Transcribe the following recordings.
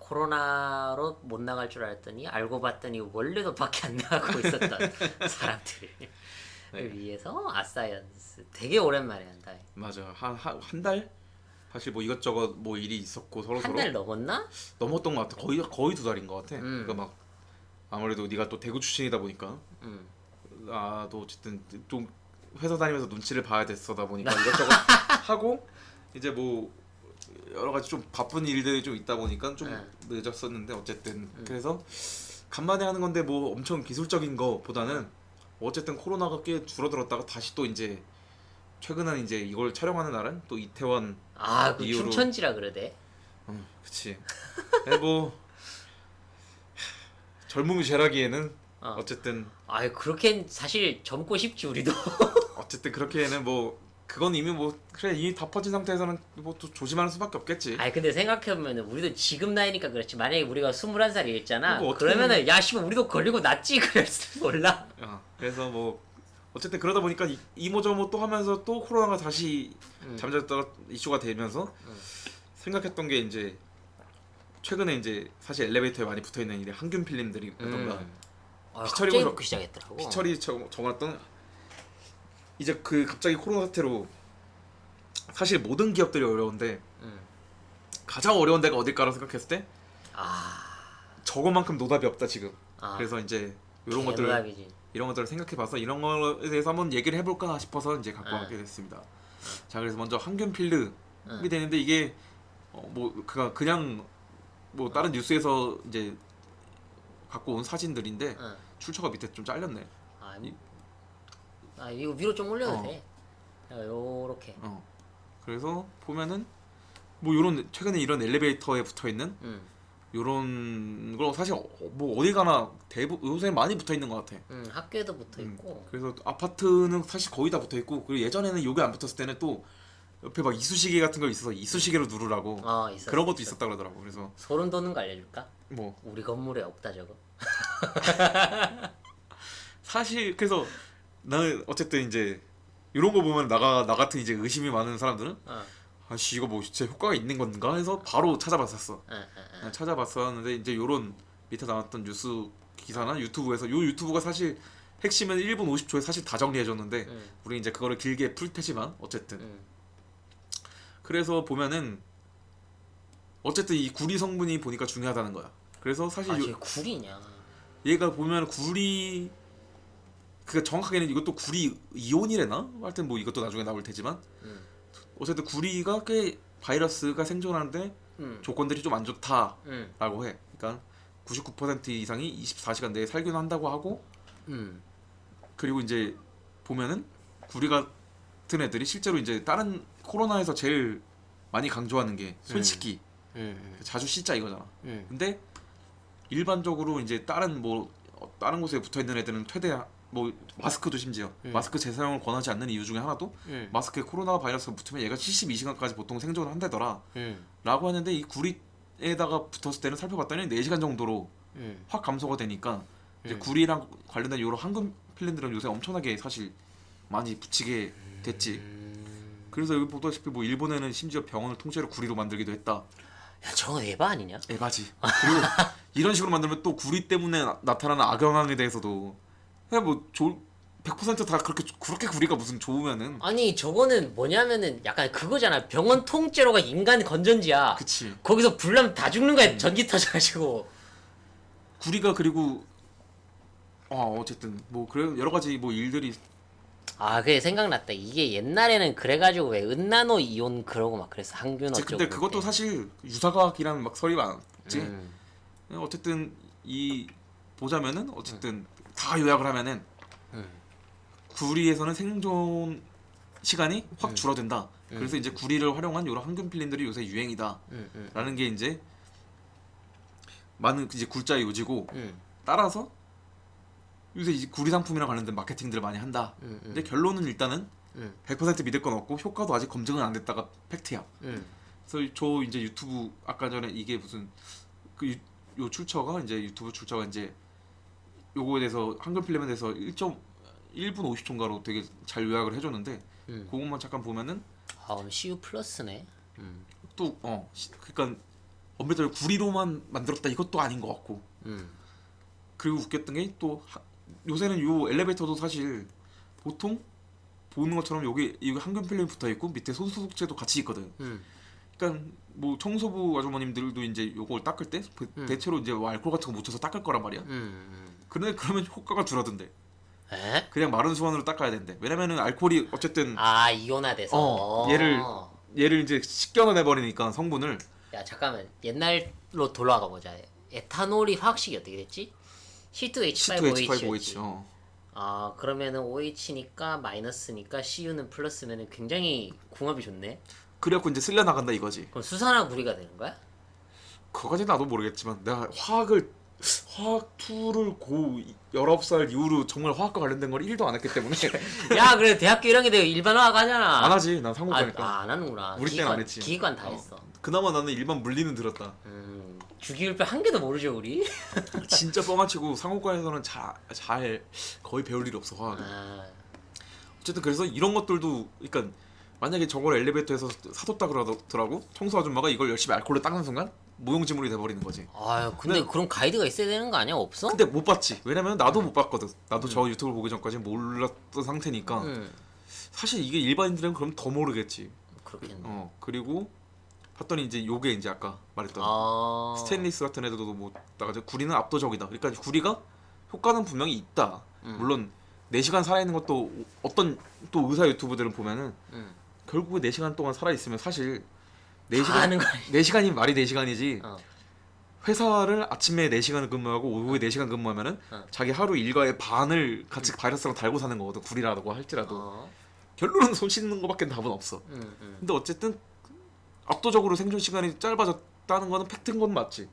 코로나로 못 나갈 줄 알았더니 알고 봤더니 원래도 밖에 안 나가고 있었던 사람들을 네. 위해서 아사이언스 되게 오랜만에 한다. 맞아. 한 달? 사실 뭐 이것저것 뭐 일이 있었고 서로 한 서로 달 넘었나? 넘었던 것 같아. 거의 2달인 것 같아. 그러니까 음. 막 아무래도 네가 또 대구 출신이다 보니까 음. 나도 어쨌든 좀 회사 다니면서 눈치를 봐야 됐어다 보니까 이것저것 하고 이제 뭐 여러 가지 좀 바쁜 일들이 좀 있다 보니까 좀 응. 늦었었는데 어쨌든 그래서 간만에 하는 건데 뭐 엄청 기술적인 거보다는 어쨌든 코로나가 꽤 줄어들었다가 다시 또 이제 최근은 이제 이걸 촬영하는 날은 또 이태원 아, 그 이후로 춘천지라 그러대. 그치. 근데 뭐 젊음이 죄라기에는 어. 어쨌든 아, 그렇게 사실 젊고 싶지 우리도. 그렇게는 뭐 그건 이미 뭐 그래 이미 다 퍼진 상태에서는 뭐 또 조심하는 수밖에 없겠지. 아니 근데 생각해보면 우리도 지금 나이니까 그렇지. 만약에 우리가 21살이었잖아. 뭐 어떻게든- 그러면은 야 씨발 우리도 걸리고 낫지 그랬을 몰라. 그래서 뭐 어쨌든 그러다 보니까 이모저모 또 하면서 또 코로나가 다시 잠재웠다가 이슈가 되면서 생각했던 게 이제 최근에 이제 사실 엘리베이터에 많이 붙어 있는 이제 항균 필름들이라던가 아, 피처리 갑자기 저- 붙기 시작했더라고. 피처리 적어놨던 이제 그 갑자기 코로나 사태로 사실 모든 기업들이 어려운데 가장 어려운 데가 어딜까라고 생각했을 때 아, 저거만큼 노답이 없다 지금. 아. 그래서 이제 이런 개노답이지. 것들을 생각해봐서 이런 거에 대해서 한번 얘기를 해볼까 싶어서 이제 갖고 응. 와게 됐습니다. 자, 그래서 먼저 항균 필름이 응. 되는데 이게 뭐 그냥 뭐 다른 뉴스에서 이제 갖고 온 사진들인데 응. 출처가 밑에 좀 잘렸네. 아, 이- 이거 위로 좀 올려도 어. 돼. 요렇게. 그래서 보면은 뭐 요런 최근에 이런 엘리베이터에 붙어 있는 응. 요런 거 사실 뭐 어디 가나 요새 많이 붙어 있는 것 같아. 응. 학교에도 붙어 있고. 그래서 아파트는 사실 거의 다 붙어 있고 그리고 예전에는 요게 안 붙었을 때는 또 옆에 막 이쑤시개 같은 거 있어서 이쑤시개로 누르라고 있었어. 그런 것도 있었다 그러더라고. 그래서 소름 돋는 거 알려줄까? 뭐 우리 건물에 없다 저거. 사실 그래서 나는 어쨌든 이제 이런 거 보면 나 같은 이제 의심이 많은 사람들은 어. 아씨 이거 뭐 진짜 효과가 있는 건가 해서 바로 찾아봤었어. 응. 찾아봤었는데 이제 요런 밑에 나왔던 뉴스 기사나 유튜브에서 요 유튜브가 사실 핵심은 1분 50초에 사실 다 정리해줬는데 우리 이제 그거를 길게 풀 테지만 어쨌든 그래서 보면은 어쨌든 이 구리 성분이 보니까 중요하다는 거야. 그래서 사실 아, 쟤 구리냐? 얘가 보면 구리 그 정확하게는 이것도 구리 이온이래나? 하여튼 뭐 이것도 나중에 나올 테지만 어쨌든 구리가 꽤 바이러스가 생존하는데 조건들이 좀 안 좋다라고 해. 그러니까 99% 이상이 24시간 내에 살균한다고 하고 그리고 이제 보면은 구리 같은 애들이 실제로 이제 다른 코로나에서 제일 많이 강조하는 게 손 씻기 자주 씻자 이거잖아. 근데 일반적으로 이제 다른 곳에 붙어 있는 애들은 최대 뭐 마스크도 심지어 마스크 재사용을 권하지 않는 이유 중에 하나도 마스크에 코로나 바이러스가 붙으면 얘가 72시간까지 보통 생존을 한다더라 라고 하는데 이 구리에다가 붙었을 때는 살펴봤더니 4시간 정도로 확 감소가 되니까 이제 구리랑 관련된 여러 항균 필름들은 요새 엄청나게 사실 많이 붙이게 됐지. 그래서 여기 보다시피 뭐 일본에는 심지어 병원을 통째로 구리로 만들기도 했다. 야, 저건 에바 아니냐? 에바지. 그리고 이런 식으로 만들면 또 구리 때문에 나타나는 악영향에 대해서도 그냥 뭐 100%다 그렇게 구리가 무슨 좋으면은 아니 저거는 뭐냐면은 약간 그거잖아. 병원 통째로가 인간 건전지야. 그치. 거기서 불나면 다 죽는 거야. 전기 터져가지고. 구리가 그리고 어쨌든 뭐 그래 여러 가지 뭐 일들이 아, 그게 생각났다. 이게 옛날에는 그래가지고 왜 은나노 이온 그러고 막 그랬어. 항균 어쩌고. 근데 그것도 사실 유사과학이라는 막 설이 많지. 어쨌든 이 보자면은 어쨌든 다 요약을 하면은 구리에서는 생존 시간이 확 줄어든다. 그래서 이제 구리를 활용한 이런 항균 필름들이 요새 유행이다라는 게 이제 많은 이제 굴자의 요지고 따라서 요새 이제 구리 상품이랑 관련된 마케팅들을 많이 한다. 근데 결론은 일단은 100% 믿을 건 없고 효과도 아직 검증은 안 됐다가 팩트야. 그래서 저 이제 유튜브 아까 전에 이게 무슨 요 출처가 이제 유튜브 출처가 이제 요거에 대해서 한글 필름에 대해서 1분 50초인가로 되게 잘 요약을 해줬는데 그것만 잠깐 보면은 아, 오늘 CU 플러스네. 또 그러니까 엄밀히 구리로만 만들었다 이것도 아닌 것 같고. 음. 그리고 웃겼던 게 또 요새는 요 엘리베이터도 사실 보통 보는 것처럼 여기 항균 필름이 붙어 있고 밑에 손소독제도 같이 있거든. 그러니까 뭐 청소부 아주머님들도 이제 요걸 닦을 때 대체로 이제 뭐 알코올 같은 거 묻혀서 닦을 거란 말이야. 그런데 그러면 효과가 줄어든대. 에? 그냥 마른 수건으로 닦아야 된대. 왜냐면은 알코올이 어쨌든 아 이온화돼서. 얘를 이제 씻겨내 버리니까 성분을. 야 잠깐만 옛날로 돌아가 보자. 에탄올이 화학식이 어떻게 됐지? C2H5OH였지. C2H5OH. 아 그러면은 OH니까 마이너스니까 CU는 플러스면은 굉장히 궁합이 좋네. 그래갖고 이제 쓸려 나간다 이거지. 그럼 수산화 구리가 되는 거야? 그거까지 나도 모르겠지만 내가 화학 2를 고 19살 이후로 정말 화학과 관련된 걸 1도 안 했기 때문에 야 그래 대학교 1학년 때 일반화학 하잖아. 안 하지. 난 상고과니까. 안 하는구나. 우리 때는 안 했지. 기계관 다 했어. 그나마 나는 일반 물리는 들었다. 주기율표 한 개도 모르죠 우리? 진짜 뻥아치고 상호과에서는 잘 거의 배울 일이 없어 화학은. 어쨌든 그래서 이런 것들도 그러니까 만약에 저걸 엘리베이터에서 사뒀다 그러더라고 청소 아줌마가 이걸 열심히 알코올로 닦는 순간 무용지물이 돼버리는 거지. 아유 근데 그런 가이드가 있어야 되는 거 아니야? 없어? 근데 못 봤지. 왜냐면 나도 못 봤거든. 나도 저 유튜브를 보기 전까지 몰랐던 상태니까 사실 이게 일반인들은 그럼 더 모르겠지. 그렇겠네. 그리고 봤더니 이제 요게 이제 아까 말했던 스테인리스 같은 애들도 뭐 나가지고 구리는 압도적이다. 그러니까 구리가 효과는 분명히 있다. 물론 4시간 살아있는 것도 어떤 또 의사 유튜브들은 보면은 결국에 4시간 동안 살아있으면 사실 4시간이 말이 4시간이지. 회사를 아침에 4시간 근무하고 오후에 4시간 근무하면은 자기 하루 일과의 반을 같이 바이러스랑 달고 사는 거거든. 구리라고 할지라도. 결론은 손 씻는 거밖에 답은 없어. 근데 어쨌든 압도적으로 생존 시간이 짧아졌다는 거는 팩트인 건 맞지.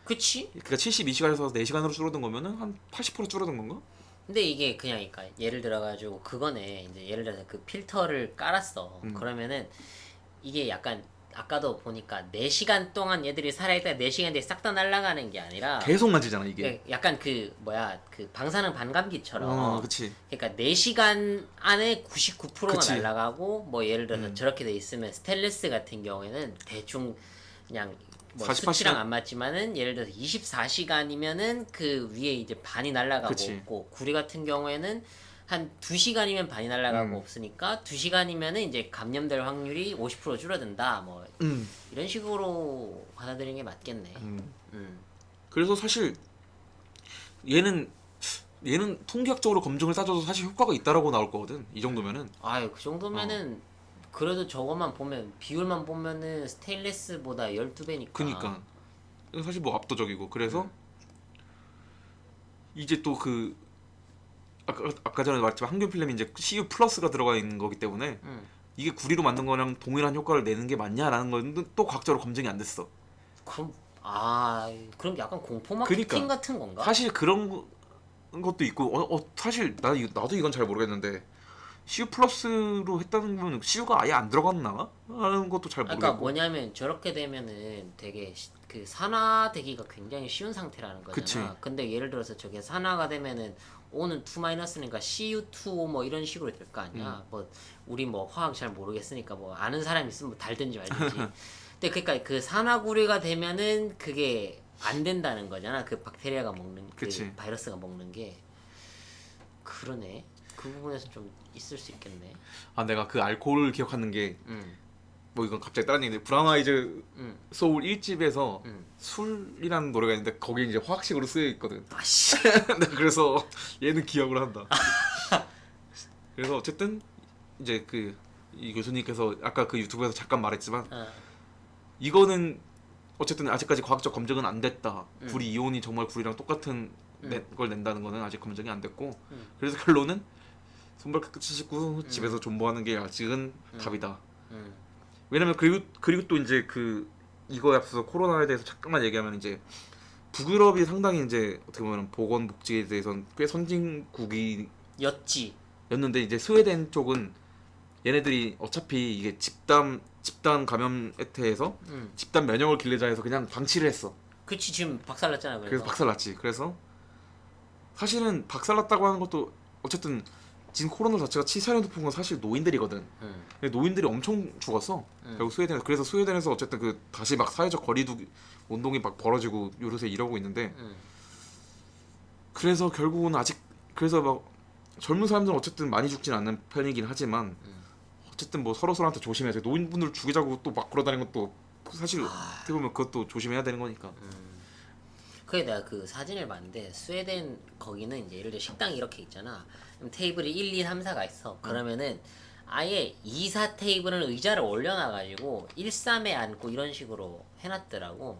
그치? 그러니까 72시간에서 4시간으로 줄어든 거면은 한 80% 줄어든 건가? 근데 이게 그냥 그러니까 예를 들어가지고 그거네. 이제 예를 들어서 그 필터를 깔았어. 그러면은 이게 약간 아까도 보니까 4시간 동안 얘들이 살아있다가 4시간 뒤에 싹 다 날아가는 게 아니라 계속 만지잖아 이게. 약간 그 방사능 반감기처럼. 그치. 그러니까 4시간 안에 99%가 그치. 날아가고 뭐 예를 들어서 저렇게 돼 있으면 스테인리스 같은 경우에는 대충 그냥 뭐 48시간? 수치랑 안 맞지만은 예를 들어서 24시간이면은 그 위에 이제 반이 날아가고 그치. 없고 구리 같은 경우에는 한 2시간이면 반이 날아가고 없으니까 2시간이면은 이제 감염될 확률이 50% 줄어든다 뭐 이런 식으로 받아들이는 게 맞겠네. 그래서 사실 얘는 통계학적으로 검증을 따져도 사실 효과가 있다라고 나올 거거든. 이 정도면은. 아유 그 정도면은 그래도 저것만 보면 비율만 보면은 스테인리스보다 12배니까. 그니까 이건 사실 뭐 압도적이고. 그래서 이제 또 그 아까 전에 말했지만 항균 필름이 이제 CU 플러스가 들어가 있는 거기 때문에 이게 구리로 만든 거랑 동일한 효과를 내는 게 맞냐라는 건 또 과학적으로 검증이 안 됐어. 그럼 약간 공포 마케팅 그러니까. 같은 건가? 사실 그런 것도 있고 사실 나도 이건 잘 모르겠는데 CU 플러스로 했다는 건 CU가 아예 안 들어갔나? 하는 것도 잘 모르겠고. 그러니까 뭐냐면 저렇게 되면은 되게 그 산화되기가 굉장히 쉬운 상태라는 거잖아. 그치. 근데 예를 들어서 저게 산화가 되면은 O는 2 마이너스니까 CU2 뭐 이런 식으로 될 거 아니야. 뭐 우리 뭐 화학 잘 모르겠으니까 뭐 아는 사람 있으면 뭐 달든지 말든지. 근데 그러니까 그 산화구리가 되면은 그게 안 된다는 거잖아. 그 박테리아가 먹는 그 그치. 바이러스가 먹는 게. 그러네. 그 부분에서 좀 있을 수 있겠네. 내가 그 알코올 기억하는 게 뭐 이건 갑자기 다른 얘기인데 브라운 아이즈 소울 1집에서 술이라는 노래가 있는데 거기 이제 화학식으로 쓰여 있거든. 아씨. 그래서 얘는 기억을 한다. 그래서 어쨌든 이제 이 교수님께서 아까 그 유튜브에서 잠깐 말했지만 이거는 어쨌든 아직까지 과학적 검증은 안 됐다. 구리 이온이 정말 구리랑 똑같은 걸 낸다는 거는 아직 검증이 안 됐고 그래서 결론은 손발 깨끗이 씻고 집에서 존버하는 게 아직은 답이다. 왜냐면 그리고 또 이제 이거에 앞서서 코로나에 대해서 잠깐만 얘기하면 이제 북유럽이 상당히 이제 어떻게 보면 보건복지에 대해서는 꽤 선진국이었는데 이제 스웨덴 쪽은 얘네들이 어차피 이게 집단 감염 혜태에서 집단 면역을 기르자 해서 그냥 방치를 했어. 그치 지금 박살났잖아. 그래서 박살났지. 그래서 사실은 박살났다고 하는 것도 어쨌든 진 코로나 자체가 치사율 높은 건 사실 노인들이거든. 근데 노인들이 엄청 죽었어. 결국 스웨덴에서. 그래서 스웨덴에서 어쨌든 그 다시 막 사회적 거리두기 운동이 막 벌어지고 요새 이러고 있는데 그래서 결국은 아직 그래서 막 젊은 사람들은 어쨌든 많이 죽진 않는 편이긴 하지만 어쨌든 뭐 서로한테 조심해야지. 노인분들 죽이자고 또 막 걸어다니는 것도 사실 어떻게 보면 그것도 조심해야 되는 거니까. 그게 내가 그 사진을 봤는데 스웨덴 거기는 이제 예를 들어 식당이 이렇게 있잖아. 그럼 테이블이 1, 2, 3, 4가 있어. 그러면은 아예 2, 4 테이블은 의자를 올려놔가지고 1, 3에 앉고 이런 식으로 해놨더라고.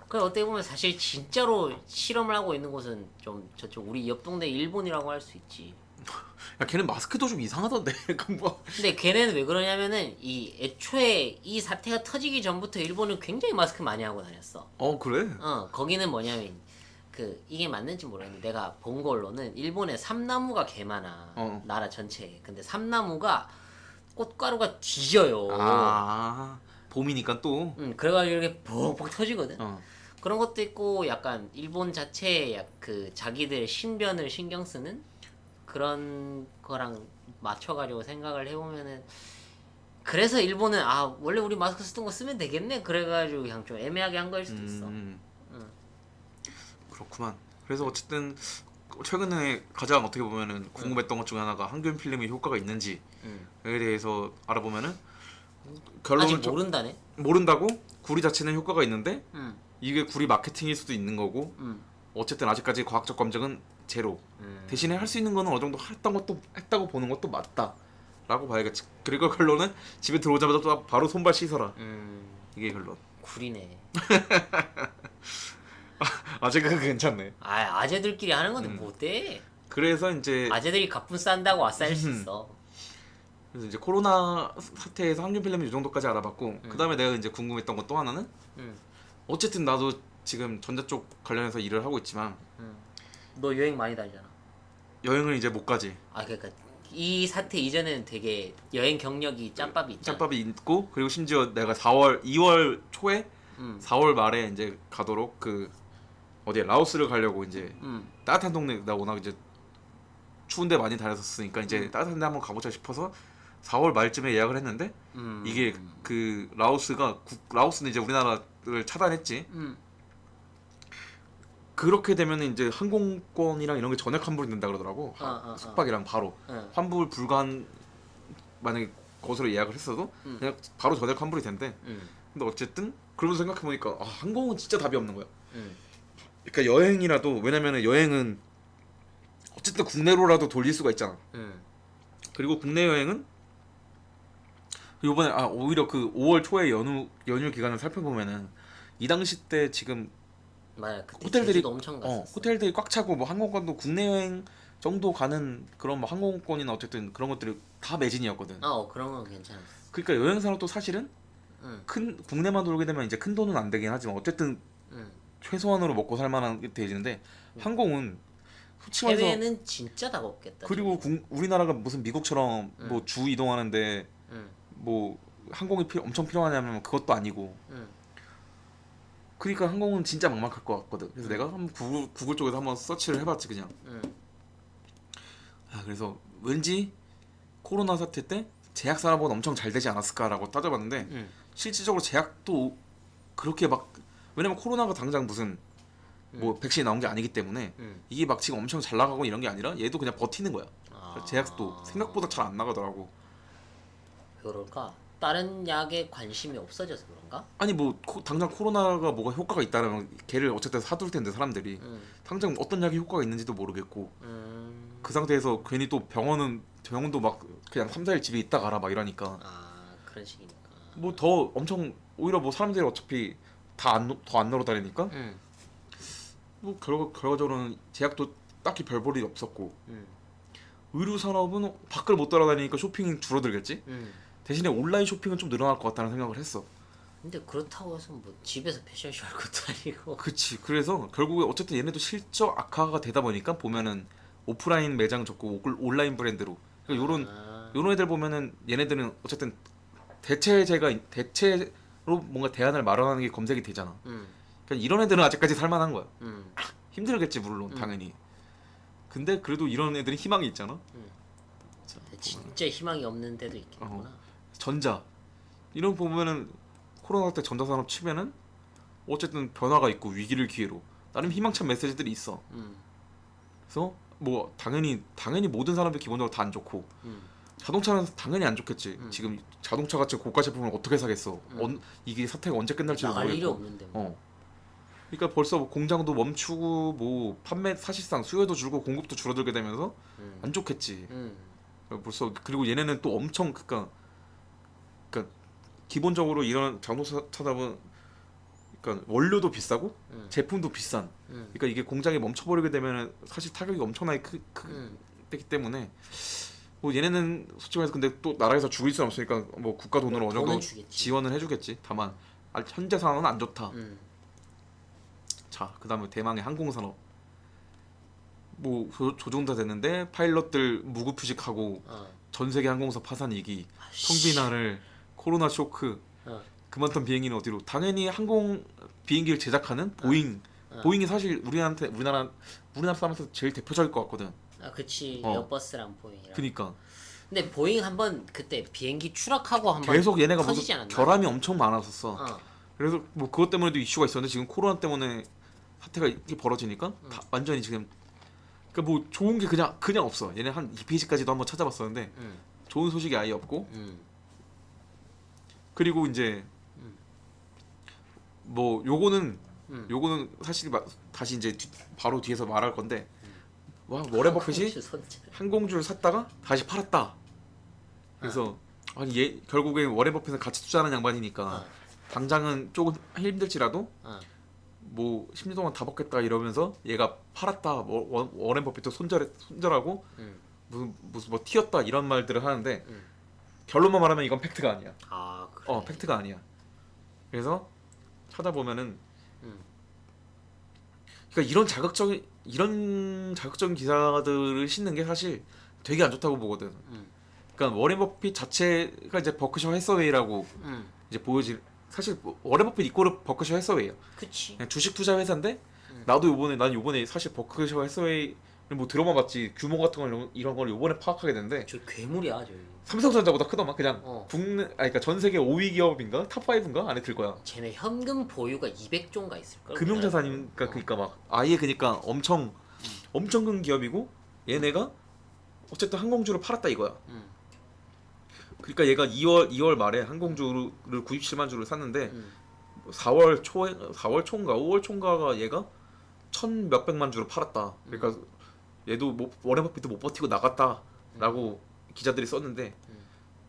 그 어떻게 보면 사실 진짜로 실험을 하고 있는 곳은 좀 저쪽 우리 옆 동네 일본이라고 할 수 있지. 야 걔는 마스크도 좀 이상하던데. 그 뭐. 근데 걔네는 왜 그러냐면은 이 애초에 이 사태가 터지기 전부터 일본은 굉장히 마스크 많이 하고 다녔어. 그래? 거기는 뭐냐면 그 이게 맞는지 모르겠는데 내가 본 걸로는 일본에 삼나무가 개 많아. 나라 전체에. 근데 삼나무가 꽃가루가 뒤져요. 아 봄이니까 또. 그래가지고 이렇게 벅벅 터지거든. 어. 그런 것도 있고 약간 일본 자체에 그 자기들 신변을 신경 쓰는 그런 거랑 맞춰가지고 생각을 해보면은 그래서 일본은 아 원래 우리 마스크 쓰던 거 쓰면 되겠네 그래가지고 그냥 좀 애매하게 한 거일 수도 있어. 그렇구만. 그래서 어쨌든 최근에 가장 어떻게 보면은 궁금했던 것 중에 하나가 항균 필름이 효과가 있는지에 대해서 알아보면은 결론은 아직 모른다네. 모른다고. 구리 자체는 효과가 있는데 음. 이게 구리 마케팅일 수도 있는 거고 어쨌든 아직까지 과학적 검증은 제로. 대신에 할 수 있는 거는 어느 정도 했다고 보는 것도 맞다라고 봐야겠지. 그리고 결론은 집에 들어오자마자 또 바로 손발 씻어라. 이게 결론. 구리네. 아직은 괜찮네. 아 아재들끼리 하는 건데 못돼. 그래서 이제 아재들이 갑분 싼다고 아싸일 수 있어. 그래서 이제 코로나 사태에서 항균 필름이 이 정도까지 알아봤고 그 다음에 내가 이제 궁금했던 것 또 하나는 어쨌든 나도 지금 전자 쪽 관련해서 일을 하고 있지만 너 여행 많이 다니잖아. 여행을 이제 못 가지. 아 그러니까 이 사태 이전에는 되게 여행 경력이 짬밥이 있잖아. 짬밥이 있고 그리고 심지어 내가 2월 초에 4월 말에 이제 가도록 그 어디에 라오스를 가려고 이제 따뜻한 동네 나 워낙 이제 추운데 많이 다녔었으니까 이제 따뜻한 데 한번 가보자 싶어서 4월 말쯤에 예약을 했는데 이게 그 라오스는 이제 우리나라를 차단했지. 그렇게 되면 이제 항공권이랑 이런 게 전액 환불이 된다 그러더라고. 숙박이랑 바로 환불 불가한 만약에 거기서 예약을 했어도 그냥 바로 전액 환불이 된대. 근데 어쨌든 그러면서 생각해 보니까 항공은 진짜 답이 없는 거야. 그러니까 여행이라도 왜냐면은 여행은 어쨌든 국내로라도 돌릴 수가 있잖아. 그리고 국내 여행은 이번에 오히려 그 5월 초에 연휴 기간을 살펴보면은 이 당시 때 지금 맞아. 그때 호텔들이 제주도 엄청 갔었어. 호텔들이 꽉 차고 뭐 항공권도 국내 여행 정도 가는 그런 뭐 항공권이나 어쨌든 그런 것들이 다 매진이었거든. 그런 건 괜찮았어. 그러니까 여행사도 사실은 큰 국내만 돌게 되면 이제 큰 돈은 안 되긴 하지만 어쨌든 최소한으로 먹고 살 만한 게 되지는데 항공은 솔직히 말해서 해외는 진짜 답 없겠다. 그리고 우리나라가 무슨 미국처럼 뭐 주 이동하는데 뭐 항공이 엄청 필요하냐면 그것도 아니고 그러니까 항공은 진짜 막막할 것 같거든. 그래서 내가 한번 구글 쪽에서 한번 서치를 해봤지 그냥. 그래서 왠지 코로나 사태 때 제약 산업은 엄청 잘 되지 않았을까라고 따져봤는데 실질적으로 제약도 그렇게 막 왜냐면 코로나가 당장 무슨 뭐 백신이 나온 게 아니기 때문에 이게 막 지금 엄청 잘 나가고 이런 게 아니라 얘도 그냥 버티는 거야. 제약도 생각보다 잘 안 나가더라고. 그럴까? 다른 약에 관심이 없어져서 그런가? 아니 뭐 당장 코로나가 뭐가 효과가 있다면 걔를 어쨌든 사둘 텐데 사람들이 당장 어떤 약이 효과가 있는지도 모르겠고 그 상태에서 괜히 또 병원도 막 그냥 3, 4일 집에 있다 가라 막 이러니까 그런 식이니까 뭐 더 엄청 오히려 뭐 사람들이 어차피 더 안 놀러 다니니까 뭐 결과적으로는 제약도 딱히 별 볼일이 없었고 의류 산업은 밖을 못 돌아다니니까 쇼핑이 줄어들겠지. 대신에 온라인 쇼핑은 좀 늘어날 것 같다는 생각을 했어. 근데 그렇다고 해서 뭐 집에서 패션쇼 할 것도 아니고. 그치. 그래서 결국에 어쨌든 얘네도 실적 악화가 되다 보니까 보면은 오프라인 매장 접고 온라인 브랜드로 그러니까 요런 애들 보면은 얘네들은 어쨌든 대체로 뭔가 대안을 마련하는 게 검색이 되잖아. 그러니까 이런 애들은 아직까지 살만한 거야. 힘들겠지 물론 당연히. 근데 그래도 이런 애들이 희망이 있잖아. 자, 진짜 희망이 없는 데도 있겠구나. 전자 이런 보면은 코로나 때 전자 산업 치면은 어쨌든 변화가 있고 위기를 기회로 나름 희망찬 메시지들이 있어. 그래서 뭐 당연히 모든 사람들 기본적으로 다 안 좋고 자동차는 당연히 안 좋겠지. 지금 자동차 같이 고가 제품을 어떻게 사겠어? 이게 사태가 언제 끝날지도 나갈 일이 모르겠고. 없는데 뭐. 그러니까 벌써 뭐 공장도 멈추고 뭐 판매 사실상 수요도 줄고 공급도 줄어들게 되면서 안 좋겠지. 벌써 그리고 얘네는 또 엄청 그러니까 기본적으로 이런 자동차 산업은 그러니까 원료도 비싸고 제품도 비싼. 그러니까 이게 공장이 멈춰버리게 되면 사실 타격이 엄청나게 크기 때문에 뭐 얘네는 솔직히 말해서 근데 또 나라에서 죽일 수는 없으니까 뭐 국가 돈으로 어느 정도 돈은 주겠지. 지원을 해주겠지. 다만 현재 상황은 안 좋다. 자, 그다음에 대망의 항공산업. 뭐 조종다 됐는데 파일럿들 무급휴직하고 전 세계 항공사 파산 위기, 성비난을 코로나 쇼크, 그만둔 비행기는 어디로? 당연히 항공 비행기를 제작하는 보잉. 보잉이 사실 우리나라 사람한테 제일 대표적일 것 같거든. 아, 그치. 에어버스랑 보잉이랑. 그니까 근데 보잉 한번 그때 비행기 추락하고 한번 계속 얘네가 무슨 터지지 않았나? 결함이 엄청 많았었어. 어. 그래서 뭐 그것 때문에도 이슈가 있었는데 지금 코로나 때문에 사태가 이렇게 벌어지니까 다 완전히 지금 그러니까 뭐 좋은 게 그냥 없어. 얘네 한 2페이지까지도 한번 찾아봤었는데 좋은 소식이 아예 없고. 그리고 이제 뭐 요거는 사실 다시 이제 바로 뒤에서 말할 건데 와 워렌 버핏이 항공주를 샀다가 다시 팔았다. 그래서 아니 얘 결국에 워렌 버핏은 같이 투자하는 양반이니까 당장은 조금 힘들지라도 뭐 10년 동안 다 먹겠다 이러면서 얘가 팔았다. 워렌 버핏도 손절하고 무슨 뭐 튀었다 이런 말들을 하는데 결론만 말하면 이건 팩트가 아니야. 아, 그래. 팩트가 아니야. 그래서 찾아보면은 그러니까 이런 자극적인 기사들을 싣는 게 사실 되게 안 좋다고 보거든. 그러니까 워렌 버핏 자체가 이제 버크셔 해서웨이라고 이제 사실 워렌 버핏 이꼬르 버크셔 해서웨이야. 그치. 그냥 주식 투자 회사인데 난 요번에 사실 버크셔 해서웨이를 뭐 들어만 봤지 규모 같은 걸 이런 걸 요번에 파악하게 됐는데 저 괴물이야, 저기. 삼성전자보다 크더만. 그냥 그러니까 전 세계 5위 기업인가 탑 5인가 안에 들 거야. 쟤네 현금 보유가 200조인가 있을 걸. 금융자산이니까 그러니까 막 아예 그러니까 엄청 큰 기업이고 얘네가 어쨌든 항공주를 팔았다 이거야. 그러니까 얘가 2월 말에 항공주를 97만 주를 샀는데 4월 초인가 5월 초인가가 얘가 1,000 몇백만 주를 팔았다. 그러니까 얘도 워렌 버핏도 못 버티고 나갔다라고 기자들이 썼는데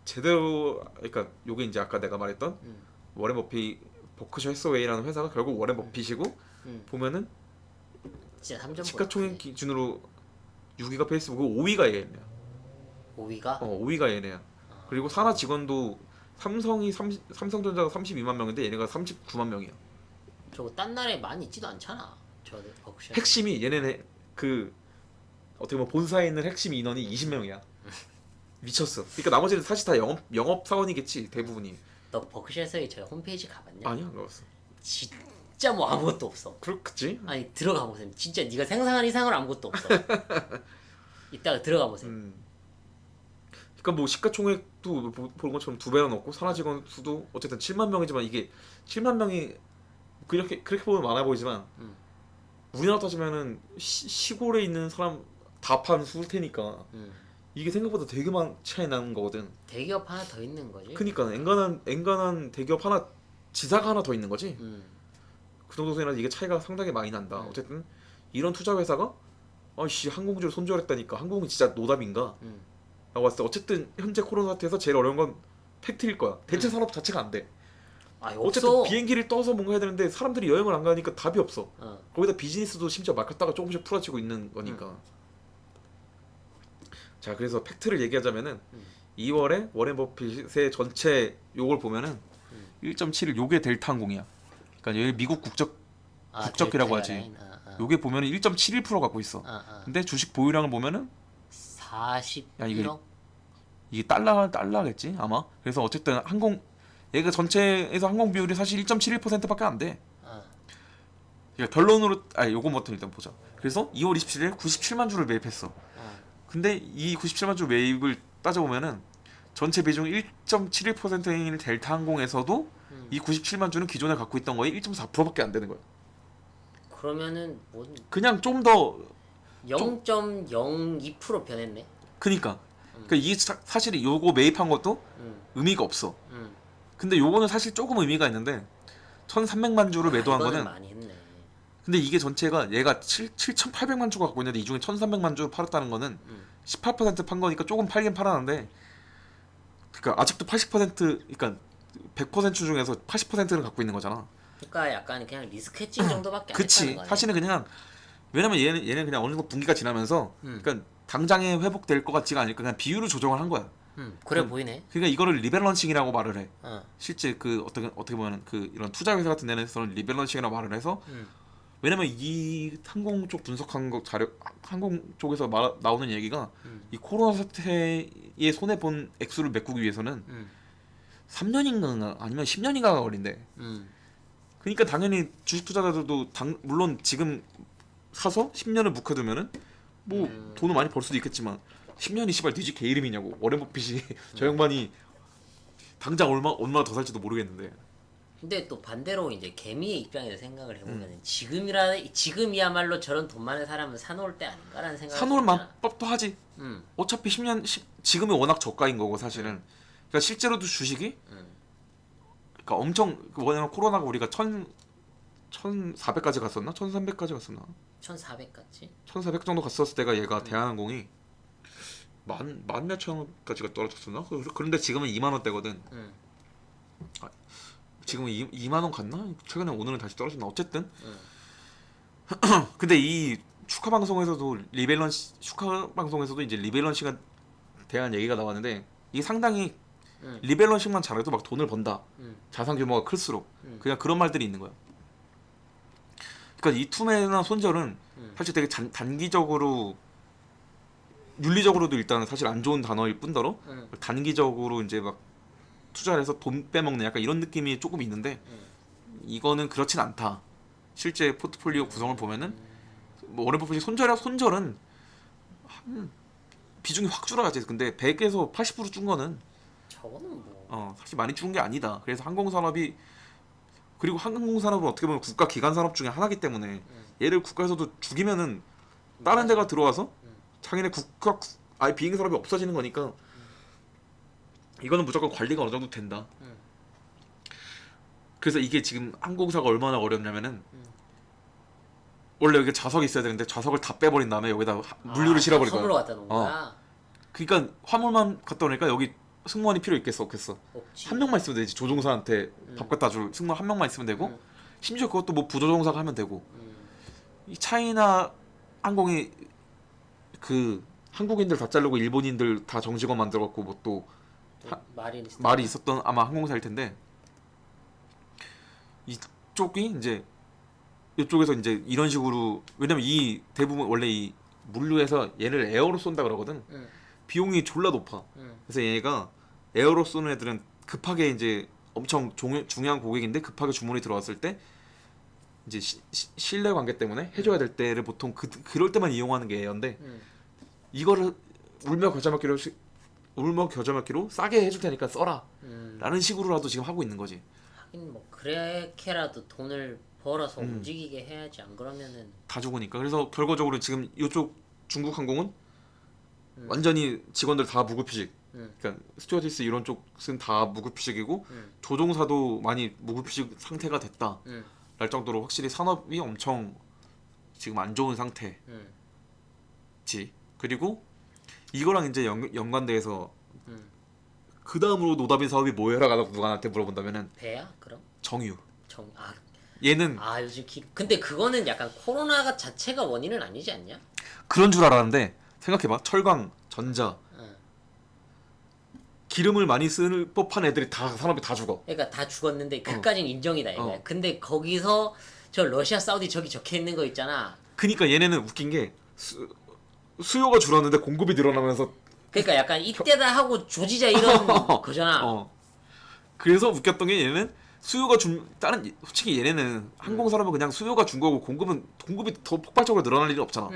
제대로 그러니까 요게 이제 아까 내가 말했던 워렌 버핏 버크셔 해서웨이라는 회사가 결국 워렌 버핏이고 보면은 진짜 3점 시가총액 기준으로 6위가 페이스북이고 5위가 얘네야. 5위가? 5위가 얘네야. 그리고 산하 직원도 삼성전자가 32만 명인데 얘네가 39만 명이야. 저거 딴 나라에 많이 있지도 않잖아. 저 버크셔. 핵심이 얘네는 그 어떻게 보면 본사에 있는 핵심 인원이 20명이야. 미쳤어. 그러니까 나머지는 사실 다 영업 사원이겠지 대부분이. 너 버크셔에서의 저 홈페이지 가봤냐? 아니야, 안 가봤어. 진짜 뭐 아무것도 없어. 그렇겠지. 아니 들어가 보세요. 진짜 네가 상상한 이상으로 아무것도 없어. 이따가 들어가 보세요. 그러니까 뭐 시가총액도 보는 것처럼 2배나 넘고 산하 직원 수도 어쨌든 7만 명이지만 이게 7만 명이 그렇게 보면 많아 보이지만 우리나라 따지면은 시골에 있는 사람 다 판 수일 테니까 이게 생각보다 되게 많은 차이 나는 거거든. 대기업 하나 더 있는 거지. 그니까 엔간한 대기업 하나 지사가 하나 더 있는 거지. 그 정도 수준이라 이게 차이가 상당히 많이 난다. 어쨌든 이런 투자 회사가 아씨 항공주를 손절했다니까 항공이 진짜 노답인가? 라고 봤을 때 어쨌든 현재 코로나 사태에서 제일 어려운 건 팩트일 거야. 대체 산업 자체가 안 돼. 어쨌든 없어. 비행기를 떠서 뭔가 해야 되는데 사람들이 여행을 안 가니까 답이 없어. 거기다 비즈니스도 심지어 막혔다가 조금씩 풀어지고 있는 거니까. 자, 그래서 팩트를 얘기하자면은 2월에 워렌 버핏의 전체 요걸 보면은 1.7을 요게 델타 항공이야. 그러니까 여기 미국 국적이라고 하지. 요게 보면은 1.71% 갖고 있어. 근데 주식 보유량을 보면은 41억? 이게 달러겠지 아마. 그래서 어쨌든 얘가 전체에서 항공 비율이 사실 1.71%밖에 안 돼. 그러니까 결론으로 요거부터 일단 보자. 그래서 2월 27일 97만 주를 매입했어. 근데 이 97만 주 매입을 따져보면은 전체 비중 1.71%인 델타항공에서도 이 97만 주는 기존에 갖고 있던 거에 1.4%밖에 안 되는 거야. 그러면은 뭐 그냥 좀 더 0.02% 변했네. 그니까 이게 사실 요거 매입한 것도 의미가 없어. 근데 요거는 사실 조금 의미가 있는데 1,300만 주를 매도한 이거는 거는 많이 했네. 근데 이게 전체가 얘가 7,800만 주가 갖고 있는데 이 중에 1,300만 주를 팔았다는 거는 18%판 거니까 조금 팔긴 팔았는데 그러니까 아직도 80% 그러니까 100% 중에서 80%를 갖고 있는 거잖아. 그러니까 약간 그냥 리스크 해칭 정도밖에 안 그치. 했다는 거네. 사실은 그냥 왜냐면 얘는 그냥 어느 정도 분기가 지나면서 그러니까 당장에 회복될 것 같지가 않으니까 그냥 비율을 조정을 한 거야. 그래 보이네. 그러니까 이거를 리밸런싱이라고 말을 해. 어. 실제 그 어떻게 보면 그 이런 투자 회사 같은 데서는 리밸런싱이라고 말을 해서 왜냐면 이 항공 쪽 분석한 거 자료 항공 쪽에서 나오는 얘기가 이 코로나 사태에 손해 본 액수를 메꾸기 위해서는 3년인가 아니면 10년인가가 걸린대. 그러니까 당연히 주식 투자자들도 물론 지금 사서 10년을 묵혀두면은 뭐 돈을 많이 벌 수도 있겠지만 10년이 씨발 뒤지 개 이름이냐고. 워렌 버핏이 저 양반이 당장 얼마 더 살지도 모르겠는데. 근데 또 반대로 이제 개미의 입장에서 생각을 해보면 지금이야말로 저런 돈 많은 사람은 사놓을 때 아닌가라는 생각이 사놓을 들잖아. 법도 하지. 어차피 10년 지금이 워낙 저가인 거고 사실은. 그러니까 실제로도 주식이 그러니까 엄청 뭐냐면 코로나가 우리가 1,400까지 갔었나? 1,300까지 갔었나? 1,400 같지? 1,400 정도 갔었을 때가 얘가 대한항공이 만 몇천 원까지가 떨어졌었나? 그런데 지금은 2만 원대거든. 지금은 2만 원 갔나? 최근에 오늘은 다시 떨어졌나? 어쨌든. 근데 이 축하 방송에서도 축하 방송에서도 이제 리밸런싱에 대한 얘기가 나왔는데 이게 상당히 리밸런싱만 잘해도 막 돈을 번다. 자산 규모가 클수록 그냥 그런 말들이 있는 거야. 그러니까 이 투매나 손절은 사실 되게 단기적으로 윤리적으로도 일단은 사실 안 좋은 단어일 뿐더러 단기적으로 이제 막 투자를 해서 돈 빼먹는 약간 이런 느낌이 조금 있는데 이거는 그렇진 않다. 실제 포트폴리오 구성을 보면은 뭐 워렌 버핏이 손절은 비중이 확 줄어야지. 근데 100에서 80%준 거는 저거는 뭐 사실 많이 준 게 아니다. 그래서 항공산업이 그리고 항공산업은 어떻게 보면 국가 기관 산업 중에 하나이기 때문에 얘를 국가에서도 죽이면은 다른 데가 들어와서 자기네 아예 비행기 산업이 없어지는 거니까 이거는 무조건 관리가 어느 정도 된다. 그래서 이게 지금 항공사가 얼마나 어렵냐면은 원래 여기 좌석이 있어야 되는데 좌석을 다 빼버린 다음에 여기다 물류를 실어버릴 거야. 화물로 갖다 놓은 거야? 그러니까 화물만 갖다 놓으니까 여기 승무원이 필요 있겠어 없겠어? 없지. 한 명만 있으면 되지. 조종사한테 밥 갖다 줄 승무원 한 명만 있으면 되고 심지어 그것도 뭐 부조종사가 하면 되고. 이 차이나 항공이 그 한국인들 다 자르고 일본인들 다 정직원 만들었고 뭐 또 말이 있었던 아마 항공사일 텐데 이쪽이 이제 이쪽에서 이제 이런 식으로 왜냐면 이 대부분 원래 이 물류에서 얘를 에어로 쏜다 그러거든. 비용이 졸라 높아. 그래서 얘가 에어로 쏘는 애들은 급하게 이제 엄청 중요한 고객인데 급하게 주문이 들어왔을 때 이제 신뢰 관계 때문에 해줘야 될 때를 보통 그럴 때만 이용하는 게 에어인데 이거를 울며 겨자 먹기로 싸게 해줄 테니까 써라 라는 식으로라도 지금 하고 있는 거지. 하긴 뭐 그렇게라도 돈을 벌어서 움직이게 해야지. 안 그러면은 다 죽으니까. 그래서 결과적으로 지금 이쪽 중국 항공은 완전히 직원들 다 무급휴직. 그러니까 스튜어디스 이런 쪽은 다 무급휴직이고 조종사도 많이 무급휴직 상태가 됐다. 랄 정도로 확실히 산업이 엄청 지금 안 좋은 상태지. 그리고 이거랑 이제 연관돼서 그 다음으로 노답인 사업이 뭐해라고 누가한테 물어본다면은 배야? 그럼? 정유. 아 얘는 요즘 근데 그거는 약간 코로나가 자체가 원인은 아니지 않냐? 그런 줄 알았는데 생각해봐. 철강, 전자, 기름을 많이 쓸 법한 애들이 다 산업이 다 죽어. 그러니까 다 죽었는데 그까진 인정이다 이거야. 근데 거기서 저 러시아, 사우디 저기 적혀 있는 거 있잖아. 그니까 얘네는 웃긴 게 수요가 줄었는데 공급이 늘어나면서 그러니까 약간 이때다 하고 조지자 이런 거잖아. 그래서 웃겼던 게 얘는 수요가 준 다른 솔직히 얘네는 항공산업은 그냥 수요가 준 거고 공급이 더 폭발적으로 늘어날 일은 없잖아.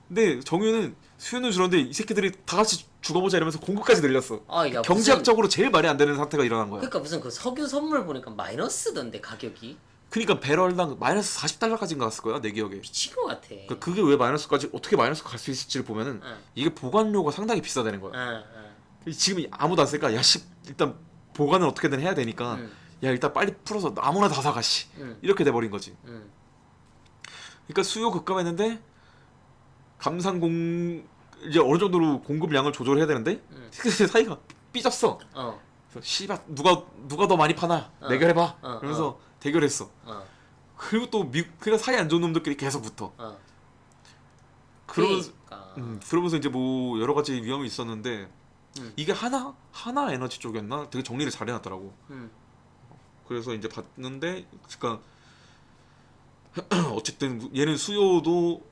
근데 정유는 수요는 줄었는데 이 새끼들이 다 같이 죽어보자 이러면서 공급까지 늘렸어. 야, 경제학적으로 제일 말이 안 되는 사태가 일어난 거야. 그러니까 무슨 그 석유 선물 보니까 마이너스던데 가격이 그러니까 배럴당 마이너스 40달러까지인가 갔을 거야 내 기억에. 미친 것 같아. 그러니까 그게 왜 마이너스까지 어떻게 마이너스가 갈 수 있을지를 보면은 이게 보관료가 상당히 비싸다는 거야. 지금 아무도 안 쓰니까 야씨 일단 보관을 어떻게든 해야 되니까 야 일단 빨리 풀어서 아무나 다 사가 씨 이렇게 돼버린 거지. 그러니까 수요 급감했는데 감산공 이제 어느 정도로 공급량을 조절해야 되는데 사이가 삐졌어. 그래서 씨발 누가 더 많이 파나 대결해봐. 그러면서 대결했어. 그리고 또 그냥 사이 안 좋은 놈들끼리 계속 붙어. 그러면서 이제 뭐 여러 가지 위험이 있었는데 이게 하나 에너지 쪽이었나 되게 정리를 잘 해놨더라고. 그래서 이제 봤는데 그러니까 어쨌든 얘는 수요도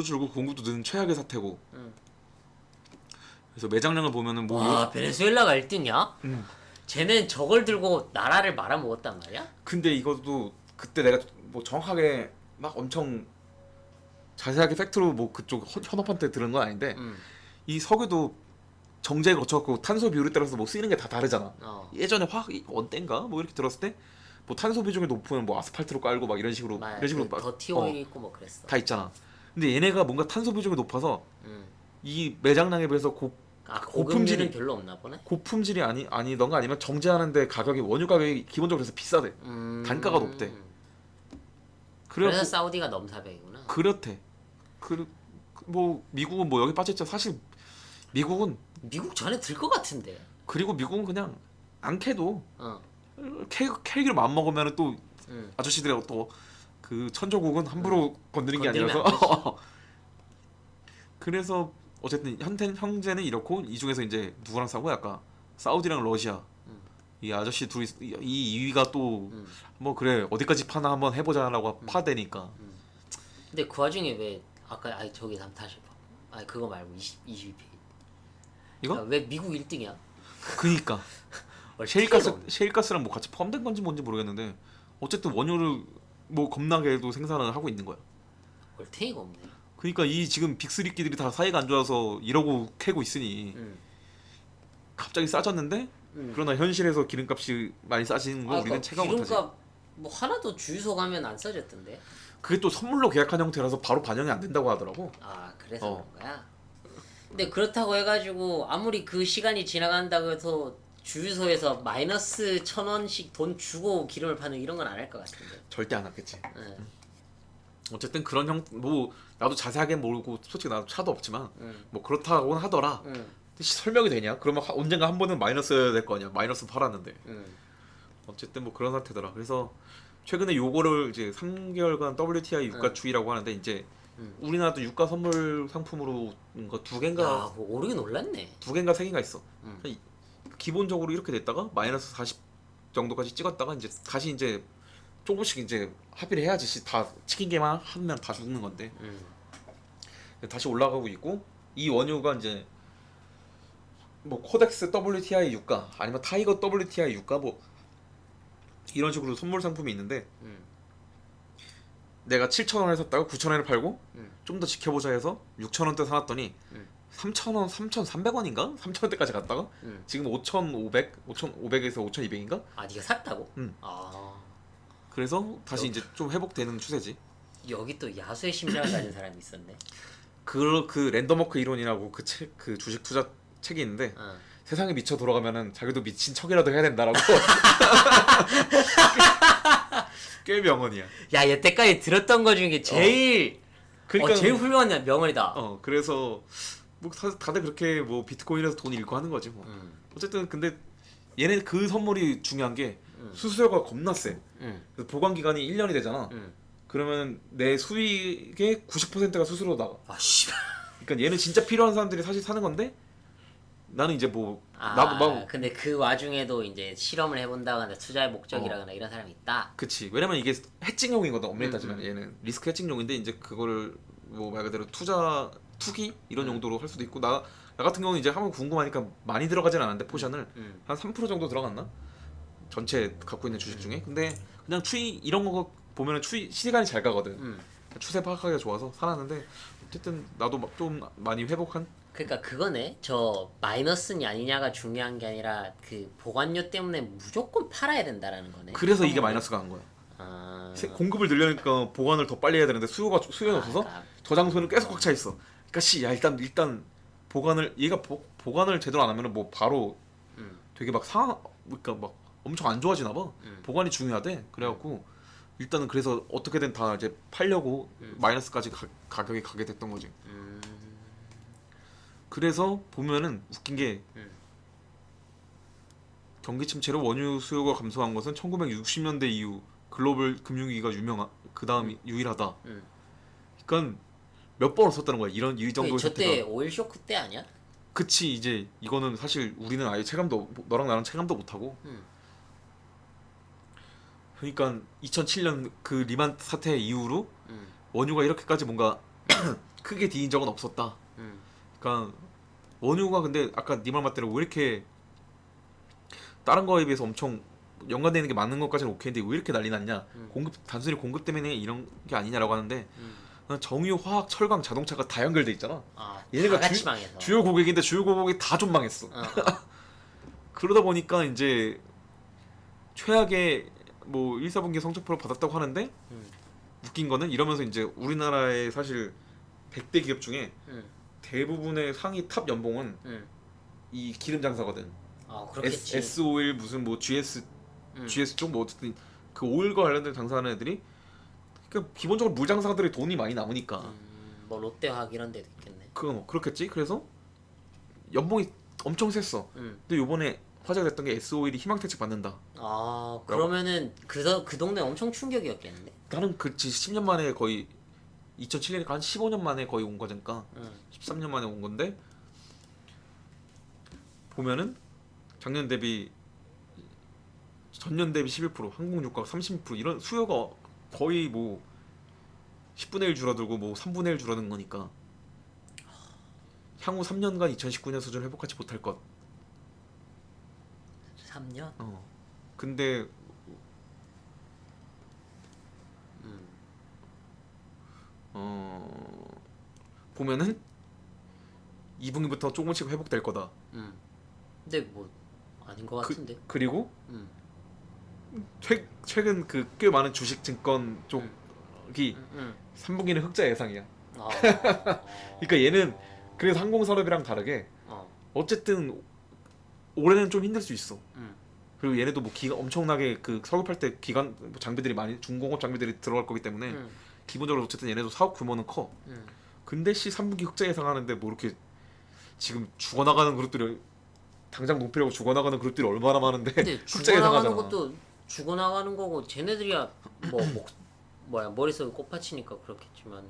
줄고 공급도 는 최악의 사태고. 그래서 매장량을 보면은 뭐 와 베네수엘라가 1등이야? 쟤는 저걸 들고 나라를 말아먹었단 말이야? 근데 이것도 그때 내가 뭐 정확하게 막 엄청 자세하게 팩트로 뭐 그쪽 현업한테 들은 건 아닌데 이 석유도 정제에 거쳐갖고 탄소 비율에 따라서 뭐 쓰이는 게 다 다르잖아. 예전에 화학 원대인가 뭐 이렇게 들었을 때 뭐 탄소 비중이 높으면 뭐 아스팔트로 깔고 막 이런 식으로 막 더티 오일 있고 뭐 그랬어. 다 있잖아. 근데 얘네가 뭔가 탄소 비중이 높아서 이 매장량에 비해서 고품질은 별로 없나 보네. 고품질이 아니던가 아니면 정제하는데 가격이 원유 가격이 기본적으로 그래서 비싸대. 단가가 높대. 그래서 사우디가 넘사벽이구나. 그렇대. 뭐 미국은 뭐 여기 빠졌죠. 사실 미국 전에 들 것 같은데. 그리고 미국은 그냥 안 캐도 캐기로 마음 먹으면 또 아저씨들이 또 그 천조국은 함부로 건드리는 게 아니라서. 그래서 어쨌든 형제는 이렇고 이 중에서 이제 누구랑 싸고 아까 사우디랑 러시아 이 아저씨 둘이 이 2위가 또 뭐 그래 어디까지 파나 한번 해보자라고 파대니까. 근데 그 와중에 왜 아까 저기 다시 봐. 그거 말고 20페이지. 이거? 왜 미국 1등이야? 그니까 셰일가스랑 뭐 같이 포함된 건지 뭔지 모르겠는데 어쨌든 원유를 뭐 겁나게도 생산을 하고 있는 거야. 얼탱이가 없네. 그러니까 이 지금 빅3끼들이 다 사이가 안 좋아서 이러고 캐고 있으니 갑자기 싸졌는데 그러나 현실에서 기름값이 많이 싸지는 거 우리는 체감 못하지. 기름값 뭐 하나도 주유소 가면 안 싸졌던데. 그게 또 선물로 계약한 형태라서 바로 반영이 안 된다고 하더라고. 그래서 그런 거야? 근데 그렇다고 해가지고 아무리 그 시간이 지나간다고 해서 주유소에서 마이너스 1,000원씩 돈 주고 기름을 파는 이런 건 안 할 것 같은데. 절대 안 하겠지. 어쨌든 그런 뭐 나도 자세하게 모르고 솔직히 나도 차도 없지만 뭐 그렇다고는 하더라. 설명이 되냐? 그러면 언젠가 한 번은 마이너스여야 될 거 아니야. 마이너스 팔았는데. 어쨌든 뭐 그런 상태더라. 그래서 최근에 요거를 이제 3개월간 WTI 유가 추이라고 하는데 이제 우리나라도 유가 선물 상품으로 두 개인가 뭐 오르긴 올랐네. 두 개인가 세 개인가 있어. 기본적으로 이렇게 됐다가 마이너스 40 정도까지 찍었다가 이제 다시 이제 조금씩 이제 합의를 해야지. 다 치킨 개만 하면 다 죽는 건데 다시 올라가고 있고 이 원유가 이제 뭐 코덱스 WTI 유가 아니면 타이거 WTI 유가 뭐 이런 식으로 선물 상품이 있는데 내가 7,000원에 샀다가 9,000원에 팔고 좀 더 지켜보자 해서 6,000원대 사놨더니 3,000원, 3,300원인가? 3,000원대까지 갔다가 지금 5,500에서 5,200인가? 네가 샀다고? 그래서 다시 이제 좀 회복되는 추세지. 여기 또 야수의 심장을 가진 사람이 있었네. 그 랜덤워크 이론이라고 그 주식 투자 책이 있는데 세상에 미쳐 돌아가면은 자기도 미친 척이라도 해야 된다라고. 꽤 명언이야. 야, 여태까지 들었던 거 중에 제일 그러니까 제일 훌륭한 명언이다. 그래서 뭐 다들 그렇게 뭐 비트코인에서 돈 잃고 하는 거지 뭐. 어쨌든 근데 얘네 그 선물이 중요한 게 수수료가 겁나 세. 그래서 보관 기간이 1년이 되잖아. 그러면 내 수익의 90%가 수수료 나가. 씨발. 그러니까 얘는 진짜 필요한 사람들이 사실 사는 건데 나는 이제 뭐 나도 막 근데 그 와중에도 이제 실험을 해본다거나 투자의 목적이라거나 이런 사람이 있다. 그치. 왜냐면 이게 해칭용이거든. 엄밀히 따지면 얘는 리스크 해칭용인데 이제 그거를 뭐 말 그대로 투기 이런 용도로 할 수도 있고 나 같은 경우는 이제 한번 궁금하니까 많이 들어가진 않았는데 포션을 한 3% 정도 들어갔나? 전체 갖고 있는 주식 중에. 근데 그냥 추이 이런 거 보면은 추이 시간이 잘 가거든. 추세 파악하기가 좋아서 살았는데 어쨌든 나도 좀 많이 회복한. 그러니까 그거네. 저 마이너스냐 아니냐가 중요한 게 아니라 그 보관료 때문에 무조건 팔아야 된다라는 거네. 그래서 이게 처음에. 마이너스가 간 거야. 아, 공급을 늘려니까 보관을 더 빨리 해야 되는데 수요가 없어서 그러니까. 저장소는 계속 꽉 차 있어. 그러니까 야 일단 보관을 얘가 보관을 제대로 안 하면은 뭐 바로 되게 막 그러니까 막 엄청 안 좋아지나 봐. 보관이 중요하대. 그래갖고 일단은 그래서 어떻게든 다 이제 팔려고 마이너스까지 가격이 가게 됐던 거지. 그래서 보면은 웃긴 게 경기 침체로 원유 수요가 감소한 것은 1960년대 이후 글로벌 금융위기가 그 다음이 유일하다. 그러니까 몇 번 없었다는 거야. 이 정도의 저때 사태가. 오일 쇼크 때 아니야? 그치 이제 이거는 사실 우리는 아예 체감도 너랑 나랑 체감도 못하고. 그러니까 2007년 그 리만 사태 이후로 원유가 이렇게까지 뭔가 크게 뒤인 적은 없었다. 그러니까 원유가 근데 아까 네 말 맞대로 왜 이렇게 다른 거에 비해서 엄청 연관되는 게 맞는 것까지는 오케이인데 왜 이렇게 난리 났냐? 단순히 공급 때문에 이런 게 아니냐라고 하는데 정유, 화학, 철강, 자동차가 다 연결돼 있잖아. 아, 얘네가 다 같이 망해서. 주요 고객인데 주요 고객이 다 좀 망했어. 그러다 보니까 이제 최악의 뭐 1, 4분기 성적표를 받았다고 하는데 웃긴 거는 이러면서 이제 우리나라의 사실 100대 기업 중에 대부분의 상위 탑 연봉은 이 기름 장사거든. 아, 그렇겠지. S 오일 무슨 뭐 GS 쪽 뭐 어쨌든 그 오일과 관련된 장사하는 애들이 그러니까 기본적으로 물 장사들이 돈이 많이 남으니까 뭐 롯데화학 이런 데도 있겠네. 그거 뭐 그렇겠지. 그래서 연봉이 엄청 셌어. 근데 요번에 화제가 됐던 게 S 오일이 희망퇴직 받는다. 아, 그러면은 그 동네 엄청 충격이었겠는데. 나는 그치 10년 만에 거의 2007년이니까 한 15년 만에 거의 온 거니까 13년 만에 온 건데 보면은 작년 대비 전년 대비 11%, 항공유가 30% 이런 수요가 거의 뭐 10분의 1 줄어들고 뭐 3분의 1 줄어든 거니까 향후 3년간 2019년 수준 회복하지 못할 것. 3년? 근데 보면은 2분기부터 조금씩 회복될 거다. 근데 뭐 아닌 것 같은데. 그리고 최근 그 꽤 많은 주식 증권 쪽이 3분기는 흑자 예상이야. 아, 그러니까 얘는 그래서 항공산업이랑 다르게 어쨌든 올해는 좀 힘들 수 있어. 그리고 얘네도 뭐 엄청나게 그 설급할 때 기관 뭐 장비들이 많이 중공업 장비들이 들어갈 거기 때문에 기본적으로 어쨌든 얘네도 사업 규모는 커. 근데 3분기 흑자 예상하는데 뭐 이렇게 지금 죽어나가는 그룹들이 당장 높이라고 죽어나가는 그룹들이 얼마나 많은데 근데 흑자 죽어나가는 예상하잖아. 것도 죽어나가는 거고 쟤네들이야 뭐야 머릿속에 꽃받치니까 그렇겠지만은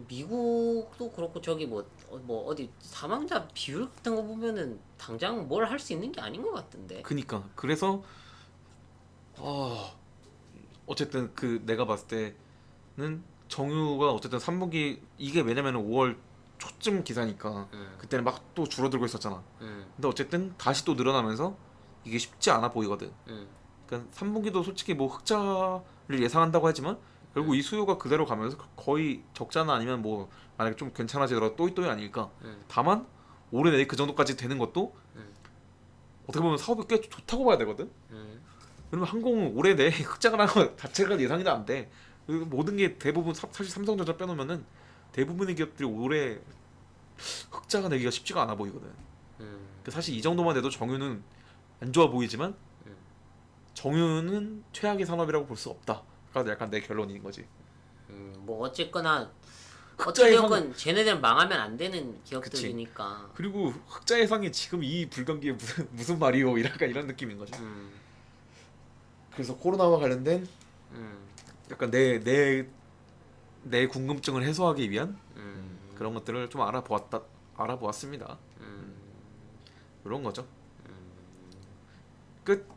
미국도 그렇고 저기 뭐 어디 사망자 비율 같은 거 보면은 당장 뭘 할 수 있는 게 아닌 것 같던데. 그니까 그래서 어쨌든 그 내가 봤을 때는 정유가 어쨌든 3분기 이게 왜냐면은 5월 초쯤 기사니까 그때는 막 또 줄어들고 있었잖아. 근데 어쨌든 다시 또 늘어나면서 이게 쉽지 않아 보이거든. 그러니까 3분기도 솔직히 뭐 흑자를 예상한다고 하지만 결국 이 수요가 그대로 가면서 거의 적자나 아니면 뭐 만약에 좀 괜찮아지더라도 또이또이 아닐까. 다만 올해 내에 그 정도까지 되는 것도 어떻게 보면 사업이 꽤 좋다고 봐야 되거든. 왜냐면 항공은 올해 내에 흑자가 나는 거 자체가 예상이 안 돼. 모든 게 대부분 사실 삼성전자 빼놓으면은 대부분의 기업들이 올해 흑자가 내기가 쉽지가 않아 보이거든. 사실 이 정도만 돼도 정유는 안 좋아 보이지만 정유는 최악의 산업이라고 볼 수 없다. 그러니까 약간 내 결론인 거지. 뭐 어쨌거나 흑자 예상 어찌되었건 쟤네들은 망하면 안 되는 기업들이니까. 그리고 흑자 예상이 지금 이 불경기에 무슨 말이요? 약간 이런 느낌인 거지. 그래서 코로나와 관련된 약간 내 궁금증을 해소하기 위한 그런 것들을 좀 알아보았습니다. 이런 거죠. 끝.